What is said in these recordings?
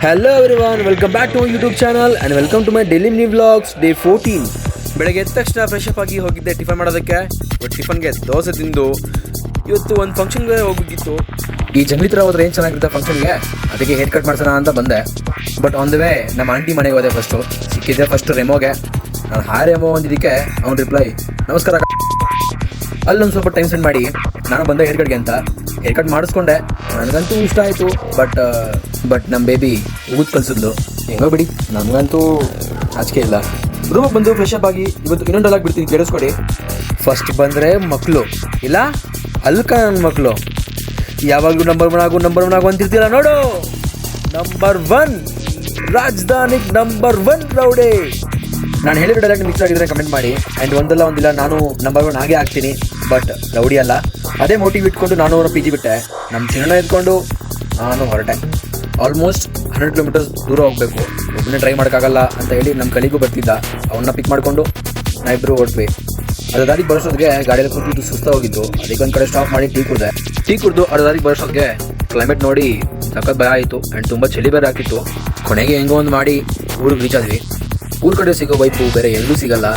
Hello everyone, welcome back to my YouTube channel and welcome to my daily mini vlogs day 14. ಬೆಳಗ್ಗೆ ಎದ್ದ ತಕ್ಷಣ fresh up ಆಗಿ ಹೋಗಿದ್ದೆ tiffin ಮಾಡೋದಕ್ಕೆ. ಟಿಫನ್ಗೆ ದೋಸೆ ತಿಂದು ಇವತ್ತು ಒಂದು ಫಂಕ್ಷನ್ಗೆ ಹೋಗ್ಬೇಕಿತ್ತು. ಈ ಜಂಗ್ಲಿ ಥರ ಹೋದ್ರೆ ಏನು ಚೆನ್ನಾಗಿರುತ್ತೆ ಫಂಕ್ಷನ್ಗೆ, ಅದಕ್ಕೆ ಹೇರ್ ಕಟ್ ಮಾಡ್ಸೋಣ ಅಂತ ಬಂದೆ. ಬಟ್ ಆನ್ ದ ವೇ ನಮ್ಮ ಆಂಟಿ ಮನೆಗೆ ಹೋದೆ. ಸಿಕ್ಕಿದ್ದೆ ಫಸ್ಟ್ ರೆಮೋಗೆ. ನಾನು ಹಾಯ್ ರೆಮೋ ಅಂದಿದ್ದಕ್ಕೆ ಅವ್ನು ರಿಪ್ಲೈ ನಮಸ್ಕಾರ. ಅಲ್ಲೊಂದು ಸ್ವಲ್ಪ ಟೈಮ್ ಸ್ಪೆಂಡ್ ಮಾಡಿ ನಾನು ಬಂದೆ ಹೇರ್ ಕಟ್ಗೆ ಅಂತ. ಹೇರ್ ಕಟ್ ಮಾಡಿಸ್ಕೊಂಡೆ. ನನಗಂತೂ ಇಷ್ಟ ಆಯಿತು. ಬಟ್ ನಮ್ಮ ಬೇಬಿ ಊದ್ ಕಲಿಸಿದ್ಲು. ಹೆಂಗೋ ಬಿಡಿ, ನಮಗಂತೂ ಆಚಿಕೆ ಇಲ್ಲ. ರೂಮಿಗೆ ಬಂದು ಫ್ರೆಶ್ ಅಪ್ ಆಗಿ ಇವತ್ತು ಇನ್ನೊಂದು ಡೈಲಾಗ್ ಬಿಡ್ತೀನಿ, ಕೇಳಿಸ್ಕೊಡಿ. ಫಸ್ಟ್ ಬಂದರೆ ಮಕ್ಕಳು, ಇಲ್ಲ ಅಲ್ಕ ನನ್ನ ಮಕ್ಕಳು ಯಾವಾಗಲೂ ನಂಬರ್ ಒನ್ ಆಗು ಅಂತಿರ್ತೀರ ನೋಡು. ನಂಬರ್ 1 ರಾಜಧಾನಿಗೆ ನಂಬರ್ 1 ರೌಡೆ. ನಾನು ಹೇಳಿರೋ ಡೈಲಾಗ್ ಮಿಕ್ಸ್ ಆಗಿದ್ರೆ ಕಮೆಂಟ್ ಮಾಡಿ. ಆ್ಯಂಡ್ ಒಂದಿಲ್ಲ ನಾನು ನಂಬರ್ 1 ಆಗೇ ಆಗ್ತೀನಿ. ಬಟ್ ರೌಡಿ ಅಲ್ಲ. ಅದೇ ಮೋಟಿವ್ ಇಟ್ಕೊಂಡು ನಾನು ಅವರ ಪಿ ಜಿ ಬಿಟ್ಟೆ. ನಮ್ಮ ಚಿನ್ನ ಎತ್ಕೊಂಡು ನಾನು ಹೊರಟೆ. ಆಲ್ಮೋಸ್ಟ್ 100 ಕಿಲೋಮೀಟರ್ಸ್ ದೂರ ಹೋಗಬೇಕು. ಒಬ್ಬನೇ ಟ್ರೈ ಮಾಡೋಕ್ಕಾಗಲ್ಲ ಅಂತ ಹೇಳಿ ನಮ್ಮ ಕಲಿಗೂ ಬರ್ತಿದ್ದ. ಅವನ್ನ ಪಿಕ್ ಮಾಡಿಕೊಂಡು ನಾವಿಬ್ಬರು ಹೊರಟ್ವಿ. ಅರ್ಧ ದಾರಿಗೆ ಬರೋಷ್ಟೊತ್ತಿಗೆ ಗಾಡಿಯಲ್ಲಿ ಕೂತು ಸುಸ್ತಾ ಹೋಗಿತ್ತು. ಅದಕ್ಕೆ ಒಂದು ಕಡೆ ಸ್ಟಾಪ್ ಮಾಡಿ ಟೀ ಕುಡಿದು ಅರ್ಧ ದಾರಿಗೆ ಬರೋಷ್ಟೊತ್ತಿಗೆ ಕ್ಲೈಮೇಟ್ ನೋಡಿ ಸಖತ್ ಭಯ ಆಯಿತು. ಆ್ಯಂಡ್ ತುಂಬ ಚಳಿ ಬೇರೆ ಹಾಕಿತ್ತು. ಕೊನೆಗೆ ಹೆಂಗೋ ಒಂದು ಮಾಡಿ ಊರಿಗೆ ರೀಚ್ ಆದ್ವಿ. ಊರ ಕಡೆ ಸಿಗೋ ವೈಪು ಬೇರೆ ಎಲ್ಲೂ ಸಿಗಲ್ಲ.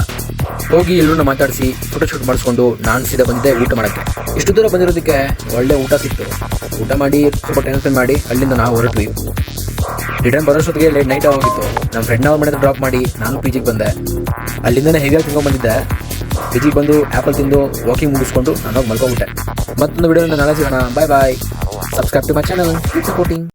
ಹೋಗಿ ಎಲ್ಲರೂ ಮಾತಾಡಿಸಿ ಫೋಟೋ ಶೂಟ್ ಮಾಡಿಸ್ಕೊಂಡು ನಾನು ಸೀದಾ ಬಂದಿದ್ದೆ ಊಟ ಮಾಡೋಕ್ಕೆ. ಇಷ್ಟು ದೂರ ಬಂದಿರೋದಕ್ಕೆ ಒಳ್ಳೆ ಊಟ ಸಿಕ್ತು. ಊಟ ಮಾಡಿ ಸ್ವಲ್ಪ ಟೈಮ್ ಸ್ಪೆಂಡ್ ಮಾಡಿ ಅಲ್ಲಿಂದ ನಾವು ಹೊರಟ್ವಿ. ರಿಟರ್ನ್ ಬರೋಷ್ಟೊತ್ತಿಗೆ ಲೇಟ್ ನೈಟ್ ಆಗಿತ್ತು. ನಮ್ಮ ಫ್ರೆಂಡ್ನ ಅವ್ರ ಮನೆಯಿಂದ ಡ್ರಾಪ್ ಮಾಡಿ ನಾನು ಪಿ ಜಿಗೆ ಬಂದೆ. ಅಲ್ಲಿಂದನೇ ಹೇಗೆ ತಿನ್ಕೊಂಡ್ಬಂದಿದ್ದೆ. ಪಿ ಜಿಗೆ ಬಂದು ಆ್ಯಪಲ್ ತಿಂದು ವಾಕಿಂಗ್ ಮುಗಿಸ್ಕೊಂಡು ನಾನು ಹೋಗಿ ಮಲ್ಕೊಂಡ್ಬಿಟ್ಟೆ. ಮತ್ತೊಂದು ವಿಡಿಯೋನ ನಾಳೆ ಸಿಗೋಣ. Bye. Subscribe to my channel, keep supporting.